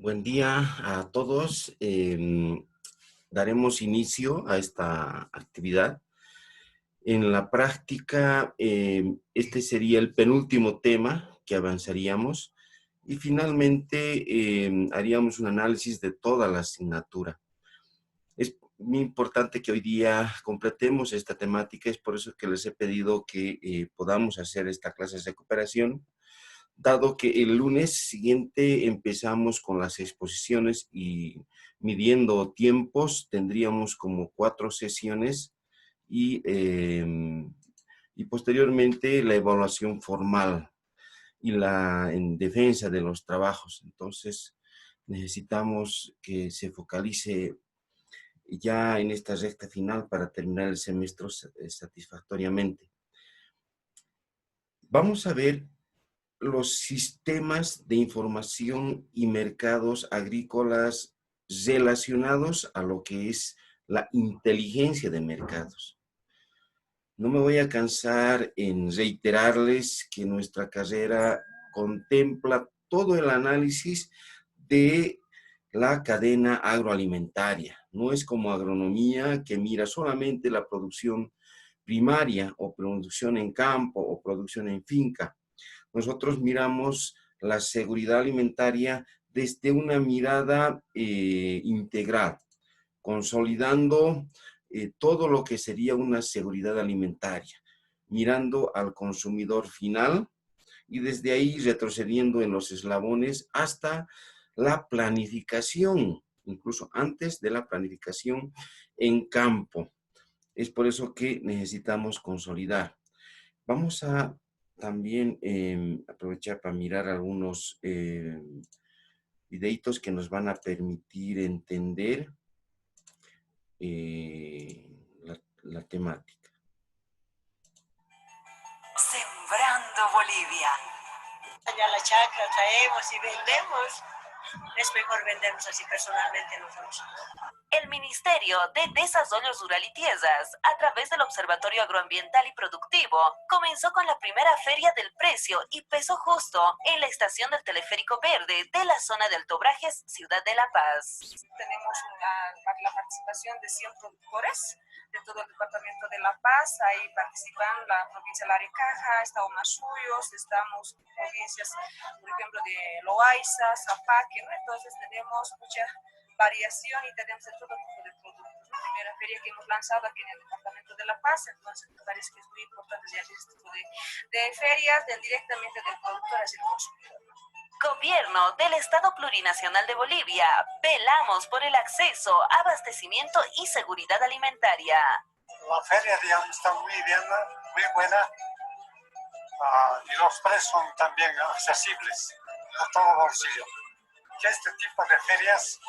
Buen día a todos. Daremos inicio a esta actividad. En la práctica, este sería el penúltimo tema que avanzaríamos y finalmente haríamos un análisis de toda la asignatura. Es muy importante que hoy día completemos esta temática, es por eso que les he pedido que podamos hacer esta clase de recuperación, dado que el lunes siguiente empezamos con las exposiciones y midiendo tiempos, tendríamos como 4 sesiones y posteriormente la evaluación formal y la en defensa de los trabajos. Entonces, necesitamos que se focalice ya en esta recta final para terminar el semestre satisfactoriamente. Vamos a ver los sistemas de información y mercados agrícolas relacionados a lo que es la inteligencia de mercados. No me voy a cansar en reiterarles que nuestra carrera contempla todo el análisis de la cadena agroalimentaria. No es como agronomía que mira solamente la producción primaria o producción en campo o producción en finca. Nosotros miramos la seguridad alimentaria desde una mirada integral, consolidando todo lo que sería una seguridad alimentaria, mirando al consumidor final y desde ahí retrocediendo en los eslabones hasta la planificación, incluso antes de la planificación en campo. Es por eso que necesitamos consolidar. Vamos a también aprovechar para mirar algunos videitos que nos van a permitir entender la temática. Sembrando Bolivia. Allá la chacra traemos y vendemos. Es mejor vendernos así personalmente nosotros. El Ministerio de Desarrollo Rural y Tierras, a través del Observatorio Agroambiental y Productivo, comenzó con la primera Feria del Precio y Peso Justo en la estación del Teleférico Verde de la zona de Alto Brajes, Ciudad de La Paz. Tenemos la participación de 100 productores de todo el departamento de La Paz. Ahí participan la provincia de Larecaja, está Omasuyos, estamos provincias, por ejemplo, de Loaiza, Zapaque, ¿no? Entonces tenemos mucha variación y tenemos de todo tipo de productos. La primera feria que hemos lanzado aquí en el departamento de La Paz, entonces me parece que es muy importante ya este tipo de ferias directamente del productor hacia el consumidor. Gobierno del Estado Plurinacional de Bolivia, velamos por el acceso, abastecimiento y seguridad alimentaria. La feria, digamos, está muy bien, muy buena, y los precios son también accesibles a todo bolsillo. Que este tipo de ferias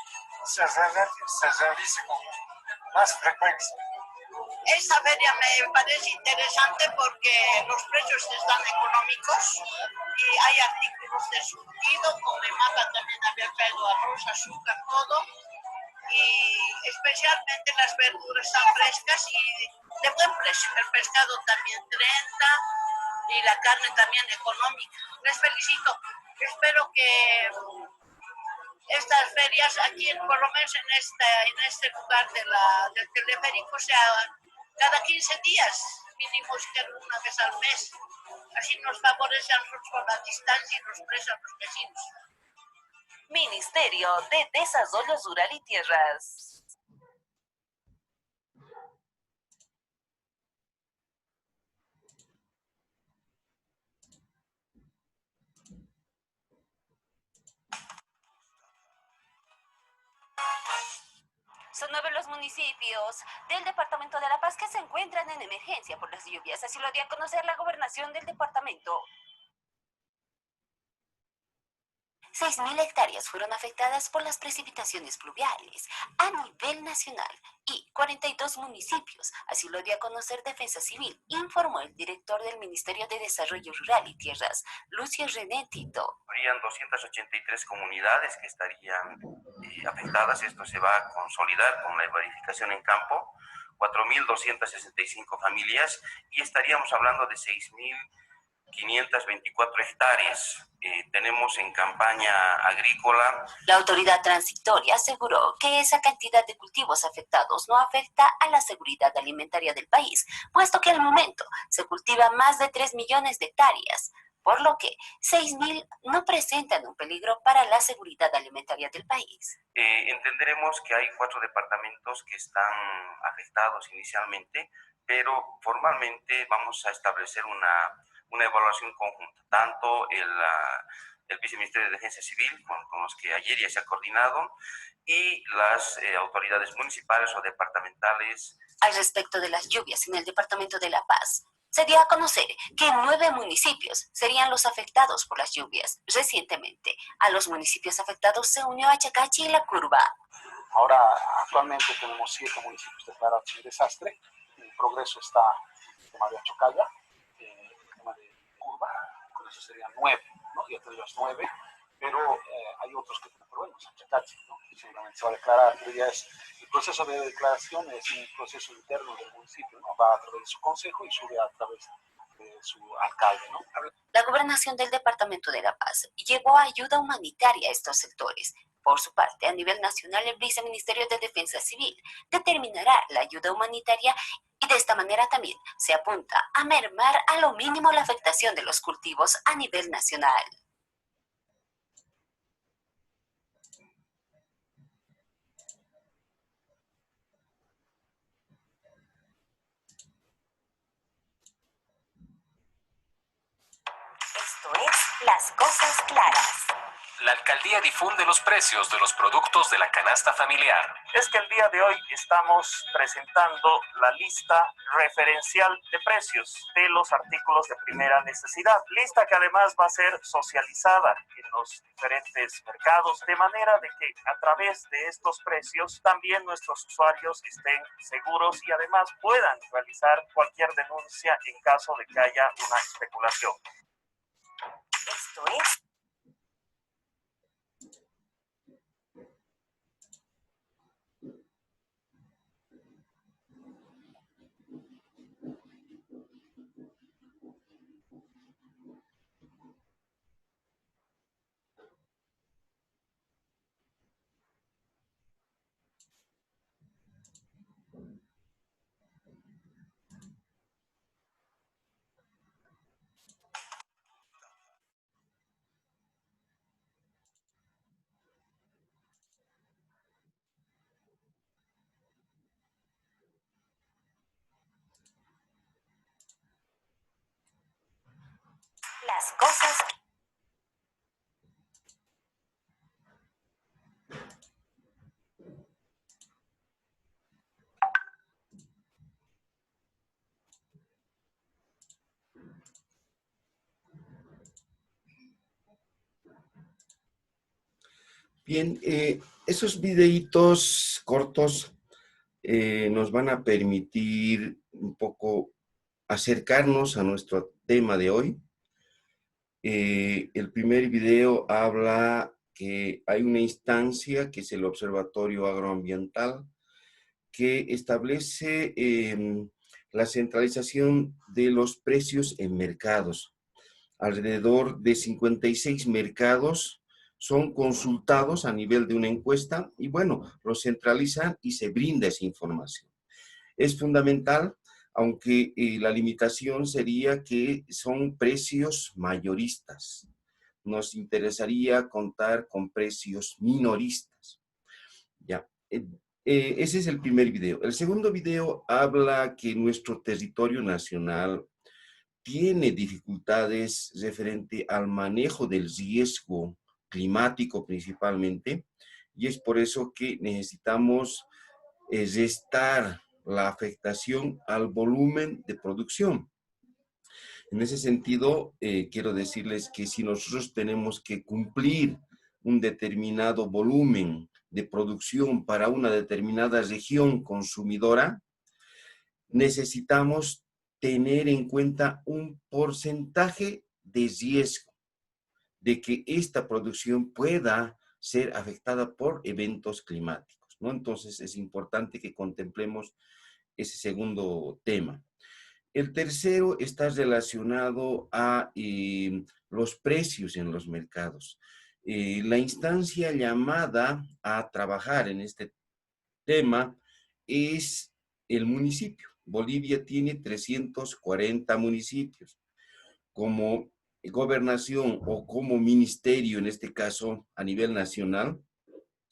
se realice con más frecuencia. Esta feria me parece interesante porque los precios están económicos y hay artículos de surtido, como en Mapa también había caído arroz, azúcar, todo, y especialmente las verduras están frescas y de buen precio. El pescado también 30 y la carne también económica. Les felicito. Espero que estas ferias aquí, por lo menos en este lugar del teleférico, sea cada 15 días, mínimo una vez al mes. Así nos favorece a nosotros con la distancia y los precios a los vecinos. Ministerio de Desarrollo Rural y Tierras. Son 9 los municipios del departamento de La Paz que se encuentran en emergencia por las lluvias. Así lo dio a conocer la gobernación del departamento. 6.000 hectáreas fueron afectadas por las precipitaciones pluviales a nivel nacional y 42 municipios, así lo dio a conocer Defensa Civil, informó el director del Ministerio de Desarrollo Rural y Tierras, Lucio René Tito. Habrían 283 comunidades que estarían afectadas. Esto se va a consolidar con la verificación en campo. 4.265 familias y estaríamos hablando de 6.000 524 hectáreas. Tenemos en campaña agrícola. La autoridad transitoria aseguró que esa cantidad de cultivos afectados no afecta a la seguridad alimentaria del país, puesto que al momento se cultiva más de 3 millones de hectáreas, por lo que 6.000 no presentan un peligro para la seguridad alimentaria del país. Entenderemos que hay 4 departamentos que están afectados inicialmente, pero formalmente vamos a establecer una evaluación conjunta, tanto el Viceministerio de Defensa Civil, con los que ayer ya se ha coordinado, y las autoridades municipales o departamentales. Al respecto de las lluvias en el departamento de La Paz, se dio a conocer que 9 municipios serían los afectados por las lluvias. Recientemente, a los municipios afectados se unió Achacachi y La Curva. Ahora, actualmente tenemos 7 municipios declarados en desastre. En progreso está el tema de Achocalla, el tema de Curva, con eso serían 9, ¿no? Ya tenemos 9, pero hay otros que, pero bueno, Achacachi, ¿no? Seguramente se va a declarar, pero ya es el proceso de declaración, es un proceso interno del municipio, ¿no? Va a través de su consejo y sube a través de su alcalde, ¿no? La gobernación del departamento de La Paz llevó ayuda humanitaria a estos sectores. Por su parte, a nivel nacional, el Viceministerio de Defensa Civil determinará la ayuda humanitaria y de esta manera también se apunta a mermar a lo mínimo la afectación de los cultivos a nivel nacional. Esto es Las Cosas Claras. La alcaldía difunde los precios de los productos de la canasta familiar. Es que el día de hoy estamos presentando la lista referencial de precios de los artículos de primera necesidad. Lista que además va a ser socializada en los diferentes mercados, de manera de que a través de estos precios también nuestros usuarios estén seguros y además puedan realizar cualquier denuncia en caso de que haya una especulación. Esto es Las Cosas. Bien, esos videitos cortos nos van a permitir un poco acercarnos a nuestro tema de hoy. El primer video habla que hay una instancia que es el Observatorio Agroambiental que establece la centralización de los precios en mercados. Alrededor de 56 mercados son consultados a nivel de una encuesta y bueno, los centralizan y se brinda esa información. Es fundamental, aunque la limitación sería que son precios mayoristas. Nos interesaría contar con precios minoristas. Ya. Ese es el primer video. El segundo video habla que nuestro territorio nacional tiene dificultades referente al manejo del riesgo climático principalmente, y es por eso que necesitamos restar la afectación al volumen de producción. En ese sentido, quiero decirles que si nosotros tenemos que cumplir un determinado volumen de producción para una determinada región consumidora, necesitamos tener en cuenta un porcentaje de riesgo de que esta producción pueda ser afectada por eventos climáticos, ¿no? Entonces es importante que contemplemos ese segundo tema. El tercero está relacionado a los precios en los mercados. La instancia llamada a trabajar en este tema es el municipio. Bolivia tiene 340 municipios. Como gobernación o como ministerio, en este caso a nivel nacional,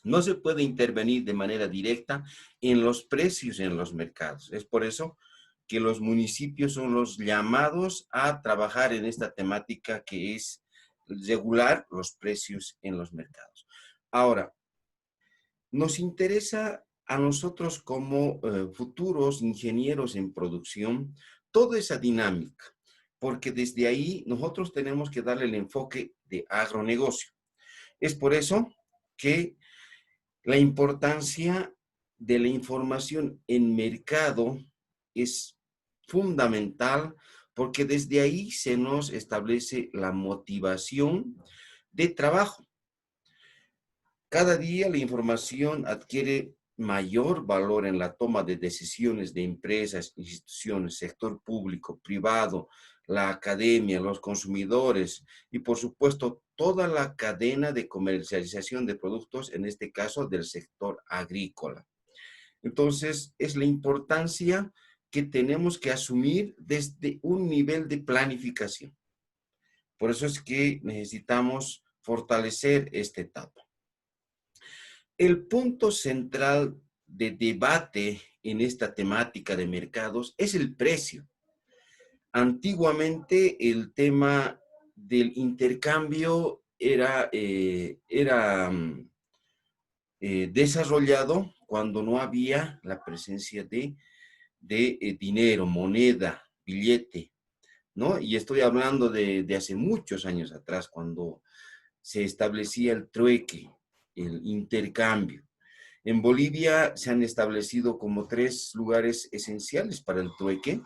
no se puede intervenir de manera directa en los precios en los mercados. Es por eso que los municipios son los llamados a trabajar en esta temática que es regular los precios en los mercados. Ahora, nos interesa a nosotros como futuros ingenieros en producción toda esa dinámica, porque desde ahí nosotros tenemos que darle el enfoque de agronegocio. Es por eso que la importancia de la información en mercado es fundamental, porque desde ahí se nos establece la motivación de trabajo. Cada día la información adquiere mayor valor en la toma de decisiones de empresas, instituciones, sector público, privado, la academia, los consumidores y por supuesto toda la cadena de comercialización de productos, en este caso del sector agrícola. Entonces es la importancia que tenemos que asumir desde un nivel de planificación. Por eso es que necesitamos fortalecer esta etapa. El punto central de debate en esta temática de mercados es el precio. Antiguamente el tema del intercambio era desarrollado cuando no había la presencia de dinero, moneda, billete, ¿no? Y estoy hablando de hace muchos años atrás, cuando se establecía el trueque, el intercambio. En Bolivia se han establecido como 3 lugares esenciales para el trueque,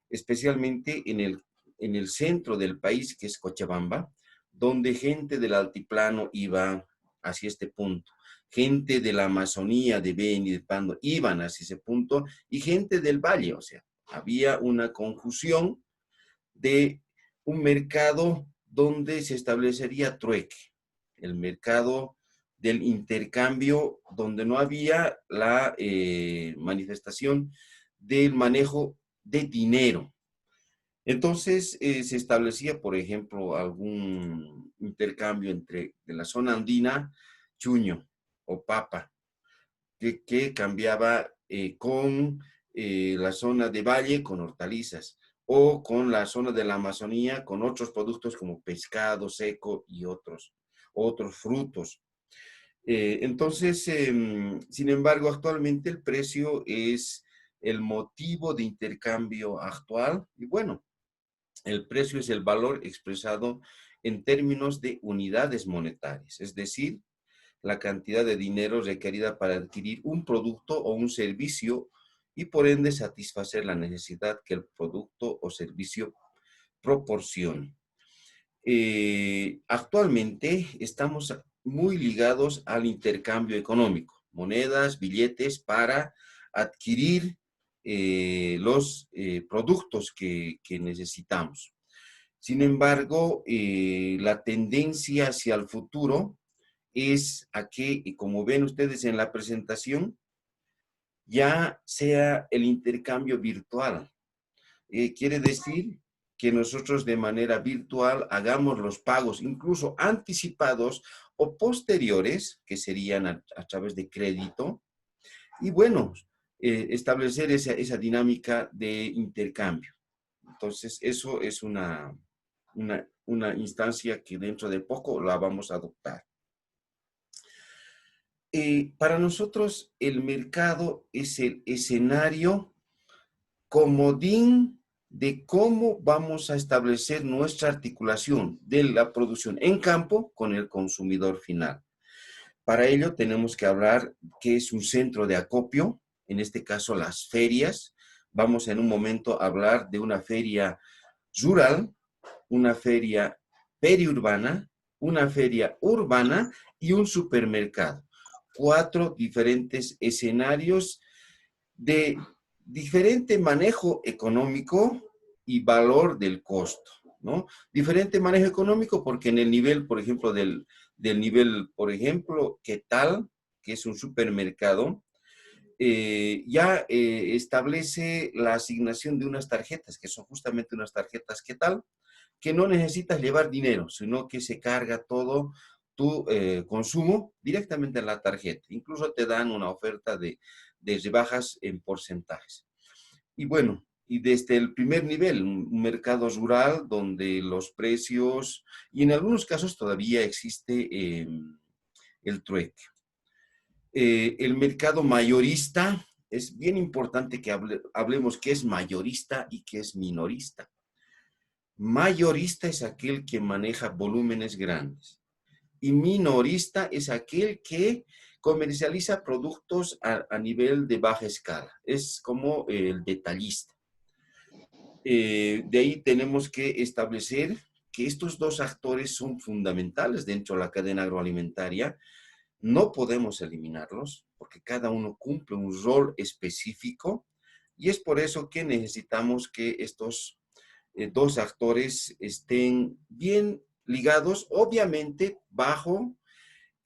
especialmente en el centro del país, que es Cochabamba, donde gente del altiplano iba hacia este punto, gente de la Amazonía, de Beni, de Pando, iban hacia ese punto, y gente del valle, o sea, había una conjunción de un mercado donde se establecería trueque, el mercado del intercambio, donde no había la manifestación del manejo de dinero. Entonces se establecía, por ejemplo, algún intercambio entre de la zona andina, chuño o papa, que cambiaba con la zona de valle con hortalizas, o con la zona de la Amazonía con otros productos como pescado seco y otros frutos. Entonces, sin embargo, actualmente el precio es el motivo de intercambio actual y bueno, el precio es el valor expresado en términos de unidades monetarias, es decir, la cantidad de dinero requerida para adquirir un producto o un servicio y por ende satisfacer la necesidad que el producto o servicio proporciona. Actualmente estamos muy ligados al intercambio económico, monedas, billetes para adquirir los productos que necesitamos. Sin embargo, la tendencia hacia el futuro es a que, como ven ustedes en la presentación, ya sea el intercambio virtual. Quiere decir que nosotros de manera virtual hagamos los pagos, incluso anticipados o posteriores, que serían a través de crédito, y bueno, establecer esa dinámica de intercambio. Entonces, eso es una instancia que dentro de poco la vamos a adoptar. Para nosotros el mercado es el escenario comodín de cómo vamos a establecer nuestra articulación de la producción en campo con el consumidor final. Para ello tenemos que hablar qué es un centro de acopio, en este caso las ferias. Vamos en un momento a hablar de una feria rural, una feria periurbana, una feria urbana y un supermercado. 4 diferentes escenarios de diferente manejo económico y valor del costo, ¿no? Diferente manejo económico porque en el nivel, por ejemplo, del nivel, por ejemplo, ¿qué tal? Que es un supermercado, ya establece la asignación de unas tarjetas, que son justamente unas tarjetas, ¿qué tal? Que no necesitas llevar dinero, sino que se carga todo tu consumo directamente en la tarjeta. Incluso te dan una oferta de rebajas en porcentajes. Y bueno, y desde el primer nivel, un mercado rural donde los precios, y en algunos casos todavía existe el trueque. El mercado mayorista, es bien importante que hablemos qué es mayorista y qué es minorista. Mayorista es aquel que maneja volúmenes grandes y minorista es aquel que comercializa productos a nivel de baja escala. Es como el detallista. De ahí tenemos que establecer que estos dos actores son fundamentales dentro de la cadena agroalimentaria. No podemos eliminarlos porque cada uno cumple un rol específico y es por eso que necesitamos que estos dos actores estén bien ligados, obviamente bajo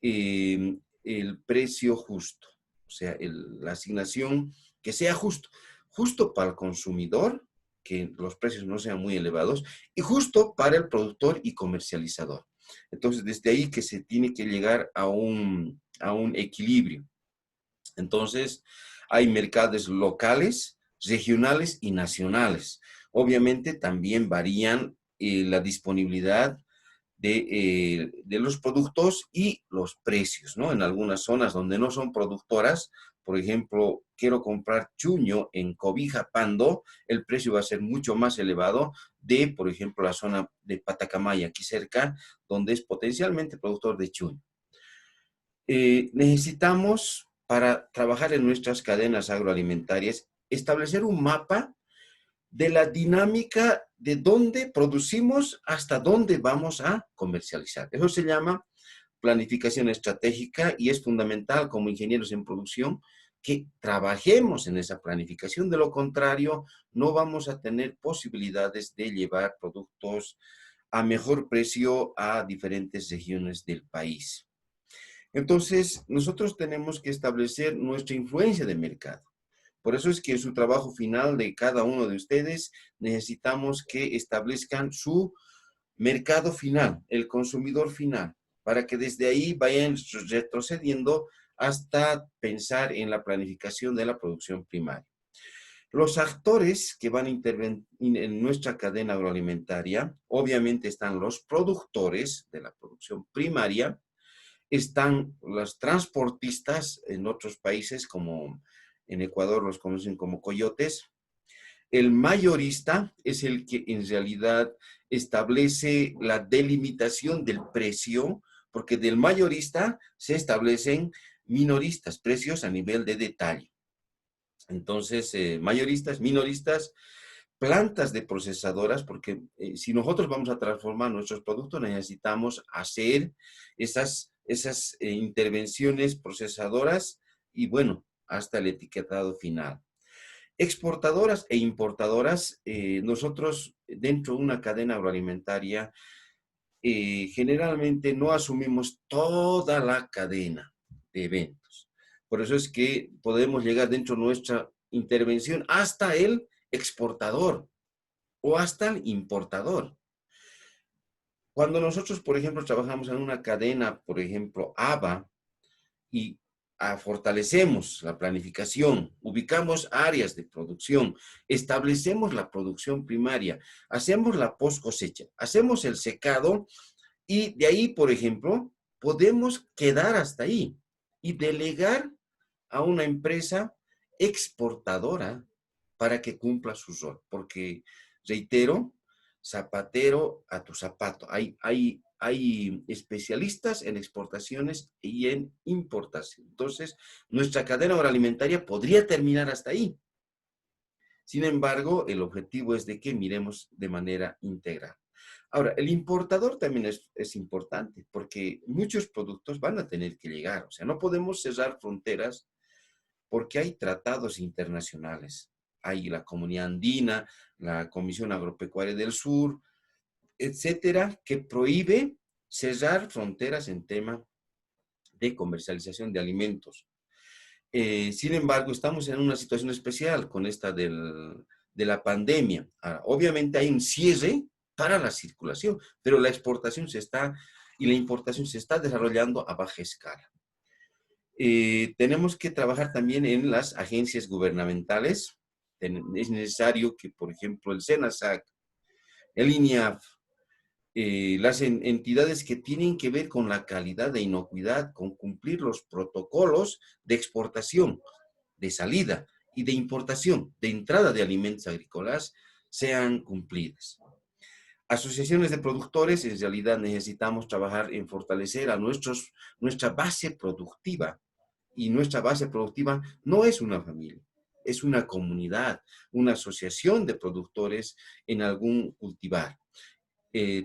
el precio justo, o sea, la asignación que sea justo, justo para el consumidor, que los precios no sean muy elevados, y justo para el productor y comercializador. Entonces, desde ahí que se tiene que llegar a un equilibrio. Entonces, hay mercados locales, regionales y nacionales. Obviamente también varían la disponibilidad de los productos y los precios, ¿no? En algunas zonas donde no son productoras, por ejemplo, quiero comprar chuño en Cobija, Pando, el precio va a ser mucho más elevado de, por ejemplo, la zona de Patacamaya, aquí cerca, donde es potencialmente productor de chuño. Necesitamos, para trabajar en nuestras cadenas agroalimentarias, establecer un mapa de la dinámica de dónde producimos hasta dónde vamos a comercializar. Eso se llama planificación estratégica y es fundamental como ingenieros en producción que trabajemos en esa planificación. De lo contrario, no vamos a tener posibilidades de llevar productos a mejor precio a diferentes regiones del país. Entonces, nosotros tenemos que establecer nuestra influencia de mercado. Por eso es que en su trabajo final de cada uno de ustedes necesitamos que establezcan su mercado final, el consumidor final, para que desde ahí vayan retrocediendo hasta pensar en la planificación de la producción primaria. Los actores que van a intervenir en nuestra cadena agroalimentaria, obviamente están los productores de la producción primaria, están los transportistas en otros países como en Ecuador los conocen como coyotes. El mayorista es el que en realidad establece la delimitación del precio, porque del mayorista se establecen minoristas, precios a nivel de detalle. Entonces, mayoristas, minoristas, plantas de procesadoras, porque si nosotros vamos a transformar nuestros productos, necesitamos hacer esas intervenciones procesadoras y, bueno, hasta el etiquetado final. Exportadoras e importadoras, nosotros dentro de una cadena agroalimentaria, generalmente no asumimos toda la cadena de eventos. Por eso es que podemos llegar dentro de nuestra intervención hasta el exportador o hasta el importador. Cuando nosotros, por ejemplo, trabajamos en una cadena, por ejemplo, ABA, y fortalecemos la planificación, ubicamos áreas de producción, establecemos la producción primaria, hacemos la post cosecha, hacemos el secado y de ahí, por ejemplo, podemos quedar hasta ahí y delegar a una empresa exportadora para que cumpla su rol. Porque, reitero, zapatero a tu zapato. Hay especialistas en exportaciones y en importación. Entonces, nuestra cadena agroalimentaria podría terminar hasta ahí. Sin embargo, el objetivo es de que miremos de manera integral. Ahora, el importador también es importante porque muchos productos van a tener que llegar. O sea, no podemos cerrar fronteras porque hay tratados internacionales. hay la Comunidad Andina, la Comisión Agropecuaria del Sur, etcétera, que prohíbe cerrar fronteras en tema de comercialización de alimentos. Sin embargo, estamos en una situación especial con esta de la pandemia. Obviamente hay un cierre para la circulación, pero la exportación y la importación se está desarrollando a baja escala. Tenemos que trabajar también en las agencias gubernamentales. Es necesario que, por ejemplo, el SENASAC, el INIAF, las entidades que tienen que ver con la calidad de inocuidad, con cumplir los protocolos de exportación, de salida y de importación, de entrada de alimentos agrícolas, sean cumplidas. Asociaciones de productores, en realidad necesitamos trabajar en fortalecer a nuestra base productiva. Y nuestra base productiva no es una familia, es una comunidad, una asociación de productores en algún cultivar.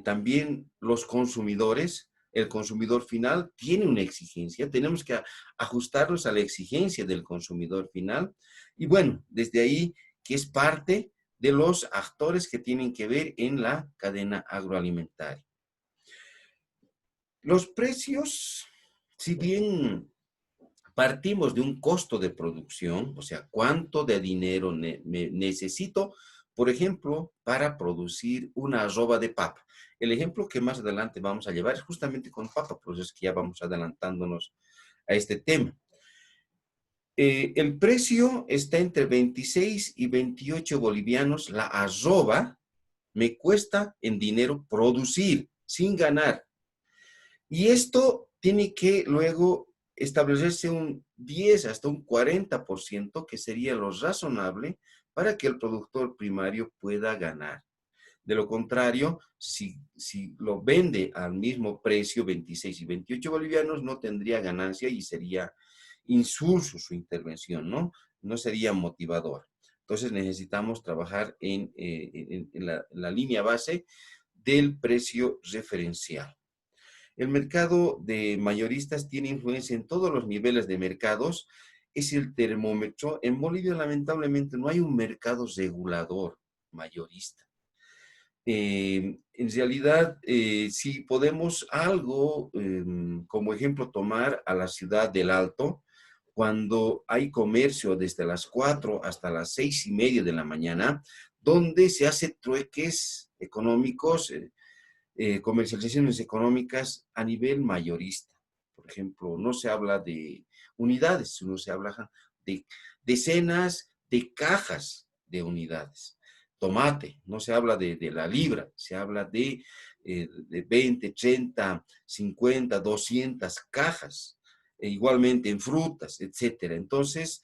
También los consumidores, el consumidor final tiene una exigencia, tenemos que ajustarnos a la exigencia del consumidor final. Y bueno, desde ahí que es parte de los actores que tienen que ver en la cadena agroalimentaria. Los precios, si bien partimos de un costo de producción, o sea, cuánto de dinero necesito, por ejemplo, para producir una arroba de papa. El ejemplo que más adelante vamos a llevar es justamente con papa, por eso es que ya vamos adelantándonos a este tema. El precio está entre 26 y 28 bolivianos. La arroba me cuesta en dinero producir, sin ganar. Y esto tiene que luego establecerse un 10 hasta un 40%, que sería lo razonable para que el productor primario pueda ganar. De lo contrario, si lo vende al mismo precio, 26 y 28 bolivianos, no tendría ganancia y sería insulso su intervención, ¿no? No sería motivador. Entonces necesitamos trabajar en la línea base del precio referencial. El mercado de mayoristas tiene influencia en todos los niveles de mercados, es el termómetro. En Bolivia, lamentablemente, no hay un mercado regulador mayorista. En realidad, si podemos algo, como ejemplo, tomar a la ciudad del Alto, cuando hay comercio desde las 4 hasta las 6:30 de la mañana, donde se hace trueques económicos, comercializaciones económicas a nivel mayorista. Por ejemplo, no se habla de unidades, sino se habla de decenas de cajas de unidades. Tomate, no se habla de la libra, se habla de 20, 30, 50, 200 cajas. Igualmente en frutas, etcétera. Entonces,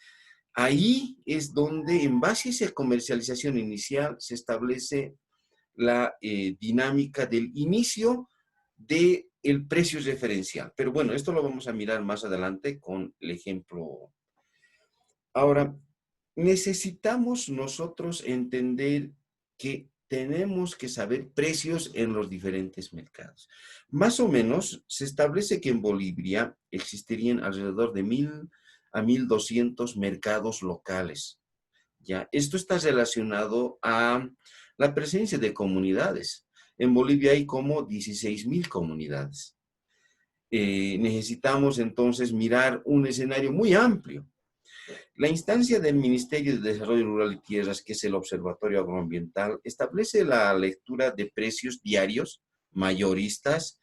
ahí es donde, en base a esa comercialización inicial, se establece la dinámica del inicio del precio referencial. Pero bueno, esto lo vamos a mirar más adelante con el ejemplo. Ahora, necesitamos nosotros entender que tenemos que saber precios en los diferentes mercados. Más o menos, se establece que en Bolivia existirían alrededor de 1,000 a 1,200 mercados locales. ¿Ya? Esto está relacionado a la presencia de comunidades. En Bolivia hay como 16,000 comunidades. Necesitamos entonces mirar un escenario muy amplio. La instancia del Ministerio de Desarrollo Rural y Tierras, que es el Observatorio Agroambiental, establece la lectura de precios diarios mayoristas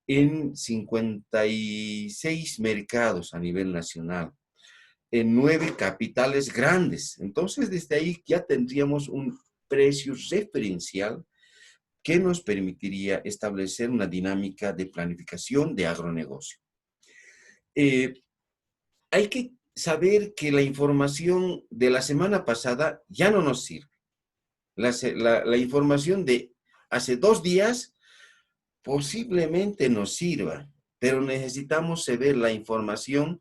en 56 mercados a nivel nacional, en 9 capitales grandes. Entonces, desde ahí ya tendríamos un precio referencial que nos permitiría establecer una dinámica de planificación de agronegocio. Hay que saber que la información de la semana pasada ya no nos sirve. La información de hace 2 días posiblemente nos sirva, pero necesitamos saber la información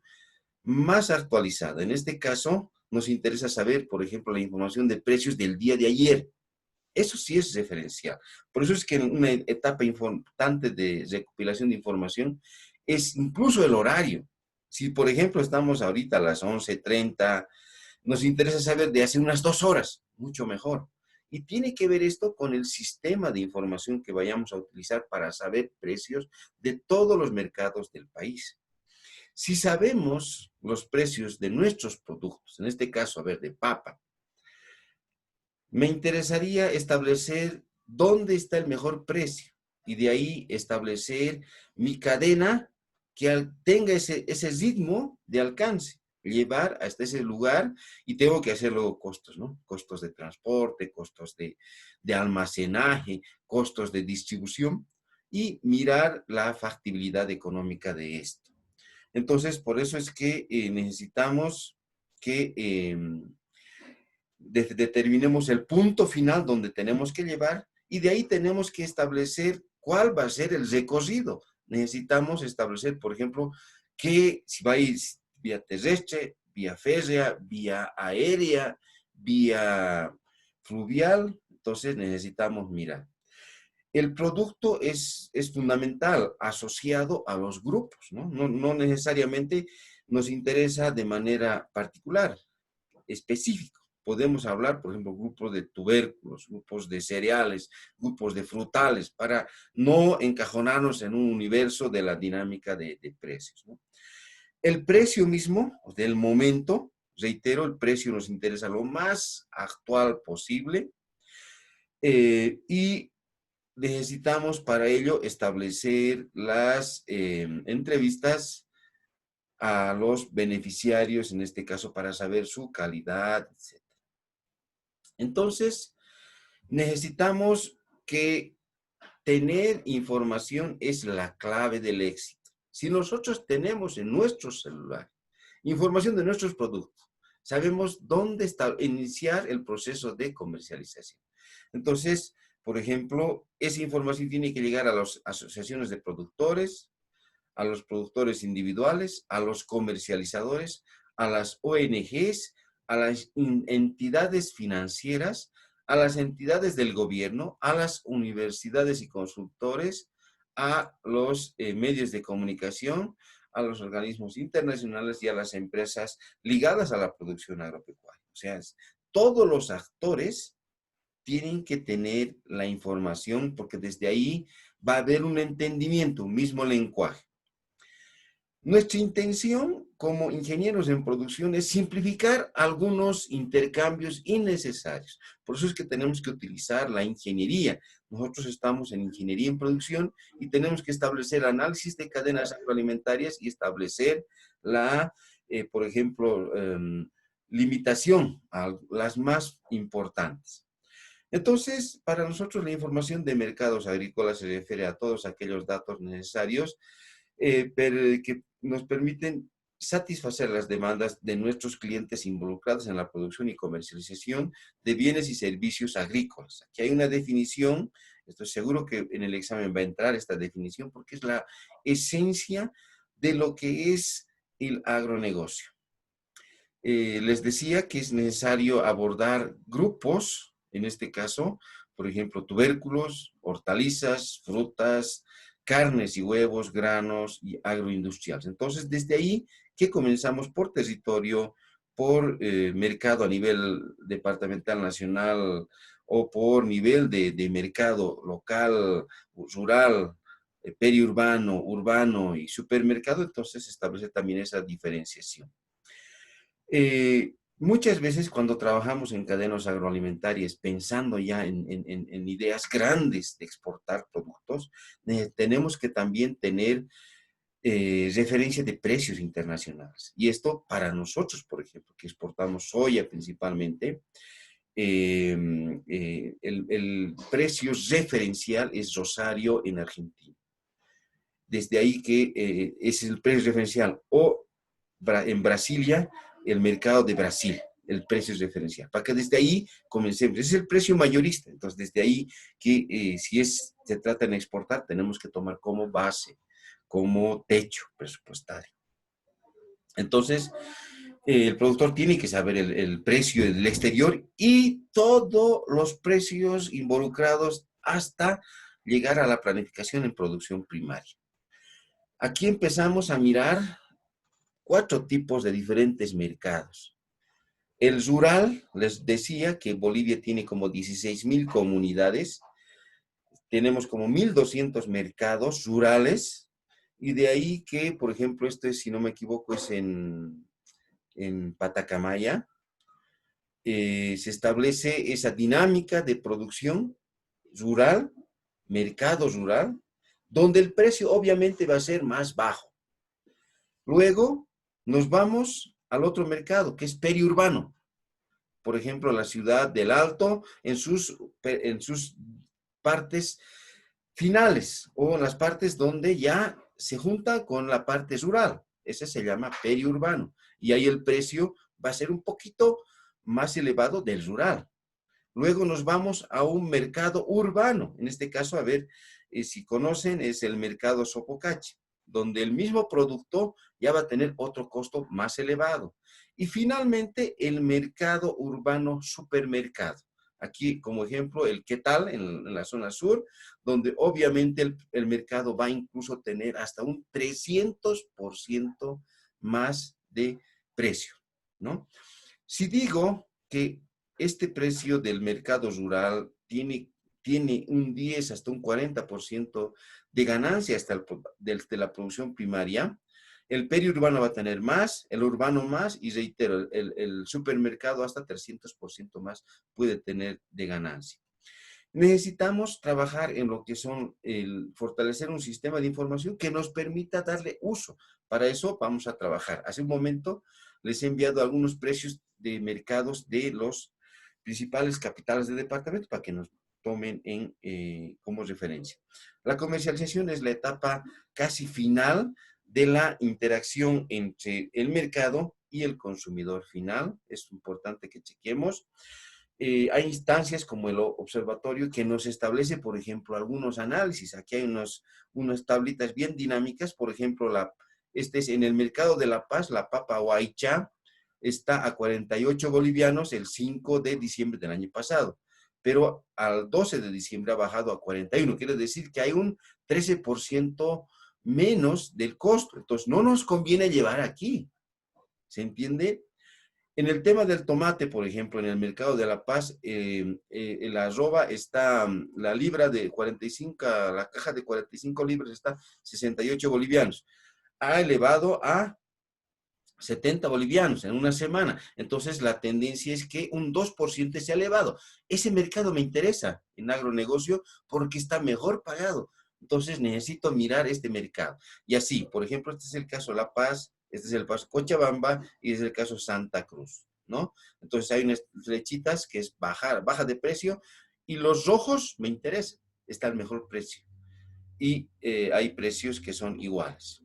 más actualizada. En este caso, nos interesa saber, por ejemplo, la información de precios del día de ayer. Eso sí es referencial. Por eso es que en una etapa importante de recopilación de información es incluso el horario. Si, por ejemplo, estamos ahorita a las 11:30 nos interesa saber de hace unas 2 horas, mucho mejor. Y tiene que ver esto con el sistema de información que vayamos a utilizar para saber precios de todos los mercados del país. Si sabemos los precios de nuestros productos, en este caso, a ver, de papa, me interesaría establecer dónde está el mejor precio y de ahí establecer mi cadena que tenga ese ritmo de alcance, llevar hasta ese lugar y tengo que hacer luego costos, ¿no? Costos de transporte, costos de almacenaje, costos de distribución y mirar la factibilidad económica de esto. Entonces, por eso es que necesitamos que determinemos el punto final donde tenemos que llevar y de ahí tenemos que establecer cuál va a ser el recorrido. Necesitamos establecer, por ejemplo, que si va a ir vía terrestre, vía férrea, vía aérea, vía fluvial, entonces necesitamos mirar. El producto es fundamental, asociado a los grupos, ¿no? No necesariamente nos interesa de manera particular, específica. Podemos hablar, por ejemplo, grupos de tubérculos, grupos de cereales, grupos de frutales, para no encajonarnos en un universo de la dinámica de precios, ¿no? El precio mismo, del momento, reitero, el precio nos interesa lo más actual posible y necesitamos para ello establecer las entrevistas a los beneficiarios, en este caso, para saber su calidad, etc. Entonces, necesitamos que tener información es la clave del éxito. Si nosotros tenemos en nuestro celular información de nuestros productos, sabemos dónde iniciar el proceso de comercialización. Entonces, por ejemplo, esa información tiene que llegar a las asociaciones de productores, a los productores individuales, a los comercializadores, a las ONGs, a las entidades financieras, a las entidades del gobierno, a las universidades y consultores, a los medios de comunicación, a los organismos internacionales y a las empresas ligadas a la producción agropecuaria. O sea, todos los actores tienen que tener la información porque desde ahí va a haber un entendimiento, un mismo lenguaje. Nuestra intención como ingenieros en producción es simplificar algunos intercambios innecesarios. Por eso es que tenemos que utilizar la ingeniería. Nosotros estamos en ingeniería en producción y tenemos que establecer análisis de cadenas agroalimentarias y establecer por ejemplo, limitación a las más importantes. Entonces, para nosotros la información de mercados agrícolas se refiere a todos aquellos datos necesarios que nos permiten satisfacer las demandas de nuestros clientes involucrados en la producción y comercialización de bienes y servicios agrícolas. Aquí hay una definición, estoy seguro que en el examen va a entrar esta definición porque es la esencia de lo que es el agronegocio. Les decía que es necesario abordar grupos, en este caso, por ejemplo, tubérculos, hortalizas, frutas, carnes y huevos, granos y agroindustriales. Entonces, desde ahí que comenzamos por territorio, por mercado a nivel departamental, nacional o por nivel de mercado local, rural, periurbano, urbano y supermercado, entonces establece también esa diferenciación. Muchas veces cuando trabajamos en cadenas agroalimentarias, pensando ya en ideas grandes de exportar productos, tenemos que también tener referencia de precios internacionales. Y esto para nosotros, por ejemplo, que exportamos soya principalmente, el precio referencial es Rosario en Argentina. Desde ahí que es el precio referencial. O en Brasilia, el mercado de Brasil, el precio es referencial, para que desde ahí comencemos. Ese es el precio mayorista, entonces desde ahí que si se trata de exportar, tenemos que tomar como base, como techo presupuestario. Entonces, el productor tiene que saber el precio del exterior y todos los precios involucrados hasta llegar a la planificación en producción primaria. Aquí empezamos a mirar 4 tipos de diferentes mercados. El rural, les decía que Bolivia tiene como 16.000 comunidades, tenemos como 1.200 mercados rurales, y de ahí que, por ejemplo, si no me equivoco, es en Patacamaya, se establece esa dinámica de producción rural, mercado rural, donde el precio obviamente va a ser más bajo. Luego nos vamos al otro mercado, que es periurbano. Por ejemplo, la ciudad del Alto en sus partes finales o en las partes donde ya se junta con la parte rural. Ese se llama periurbano. Y ahí el precio va a ser un poquito más elevado del rural. Luego nos vamos a un mercado urbano. En este caso, a ver si conocen, es el mercado Sopocachi, donde el mismo producto ya va a tener otro costo más elevado. Y finalmente, el mercado urbano supermercado. Aquí, como ejemplo, el ¿Qué tal? En la zona sur, donde obviamente el mercado va a incluso tener hasta un 300% más de precio, ¿no? Si digo que este precio del mercado rural tiene un 10 hasta un 40% de ganancia desde la producción primaria, el periurbano va a tener más, el urbano más, y reitero, el supermercado hasta 300% más puede tener de ganancia. Necesitamos trabajar en lo que son fortalecer un sistema de información que nos permita darle uso. Para eso vamos a trabajar. Hace un momento les he enviado algunos precios de mercados de los principales capitales de departamento para que nos tomen como referencia. La comercialización es la etapa casi final de la interacción entre el mercado y el consumidor final. Es importante que chequemos. Hay instancias como el observatorio que nos establece, por ejemplo, algunos análisis. Aquí hay unas tablitas bien dinámicas. Por ejemplo, este es en el mercado de La Paz, la papa huaycha está a 48 bolivianos el 5 de diciembre del año pasado, pero al 12 de diciembre ha bajado a 41. Quiere decir que hay un 13% menos del costo. Entonces, no nos conviene llevar aquí. ¿Se entiende? En el tema del tomate, por ejemplo, en el mercado de La Paz, en la arroba está la libra de 45, la caja de 45 libras está 68 bolivianos. Ha elevado a 70 bolivianos en una semana. Entonces, la tendencia es que un 2% se ha elevado. Ese mercado me interesa en agronegocio porque está mejor pagado. Entonces, necesito mirar este mercado. Y así, por ejemplo, este es el caso La Paz, este es el caso Cochabamba y este es el caso Santa Cruz, ¿no? Entonces, hay unas flechitas que es baja de precio, y los rojos me interesan, está el mejor precio. Y hay precios que son iguales.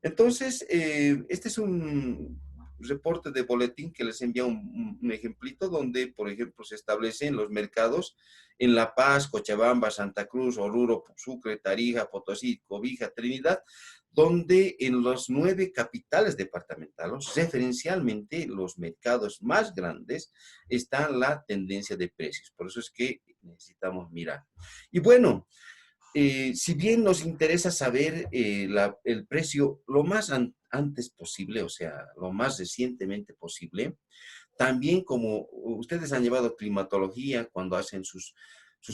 Entonces, este es un reporte de boletín que les envía un ejemplito donde, por ejemplo, se establecen los mercados en La Paz, Cochabamba, Santa Cruz, Oruro, Sucre, Tarija, Potosí, Cobija, Trinidad, donde en los 9 capitales departamentales, referencialmente los mercados más grandes, está la tendencia de precios. Por eso es que necesitamos mirar. Y bueno, si bien nos interesa saber el precio lo más antes posible, o sea, lo más recientemente posible, también como ustedes han llevado climatología cuando hacen sus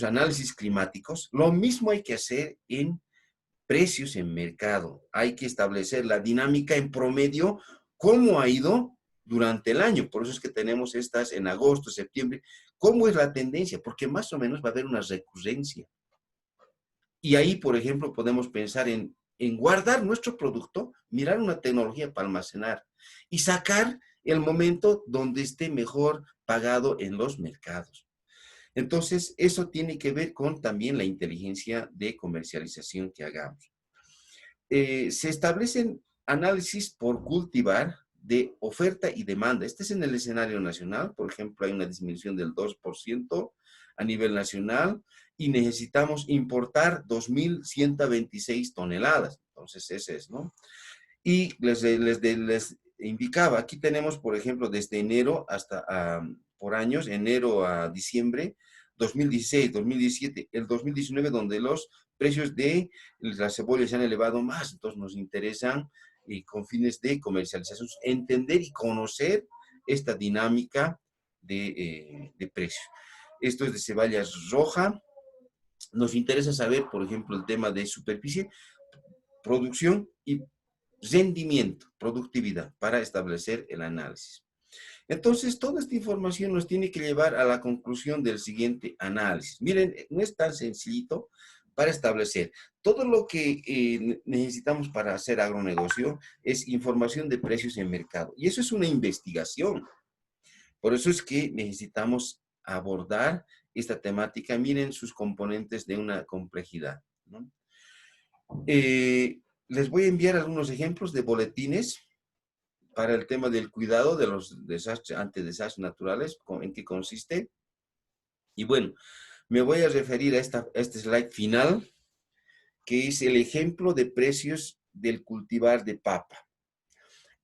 análisis climáticos, lo mismo hay que hacer en precios en mercado. Hay que establecer la dinámica en promedio, cómo ha ido durante el año. Por eso es que tenemos estas en agosto, septiembre. ¿Cómo es la tendencia? Porque más o menos va a haber una recurrencia. Y ahí, por ejemplo, podemos pensar en guardar nuestro producto, mirar una tecnología para almacenar y sacar el momento donde esté mejor pagado en los mercados. Entonces, eso tiene que ver con también la inteligencia de comercialización que hagamos. Se establecen análisis por cultivar de oferta y demanda. Este es en el escenario nacional. Por ejemplo, hay una disminución del 2% a nivel nacional y necesitamos importar 2.126 toneladas. Entonces, ese es, ¿no? Y les indicaba, aquí tenemos, por ejemplo, desde enero hasta, por años, enero a diciembre, 2016, 2017, el 2019, donde los precios de las cebollas se han elevado más. Entonces, nos interesan con fines de comercialización, entender y conocer esta dinámica de precios. Esto es de Ceballos Roja. Nos interesa saber, por ejemplo, el tema de superficie, producción y rendimiento, productividad, para establecer el análisis. Entonces, toda esta información nos tiene que llevar a la conclusión del siguiente análisis. Miren, no es tan sencillito para establecer. Todo lo que necesitamos para hacer agronegocio es información de precios en mercado. Y eso es una investigación. Por eso es que necesitamos abordar esta temática. Miren sus componentes de una complejidad, ¿no? Les voy a enviar algunos ejemplos de boletines para el tema del cuidado de los desastres, ante desastres naturales, en qué consiste. Y bueno, me voy a referir a este slide final, que es el ejemplo de precios del cultivar de papa.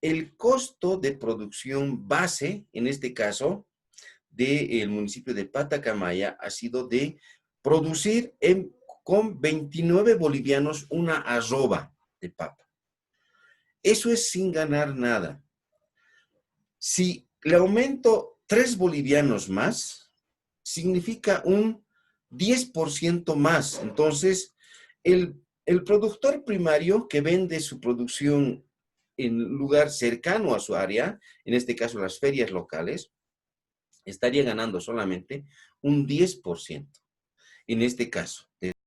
El costo de producción base, en este caso, del municipio de Patacamaya, ha sido de producir con 29 bolivianos una arroba de papa. Eso es sin ganar nada. Si le aumento 3 bolivianos más, significa un 10% más. Entonces, el productor primario que vende su producción en lugar cercano a su área, en este caso las ferias locales, estaría ganando solamente un 10% en este caso.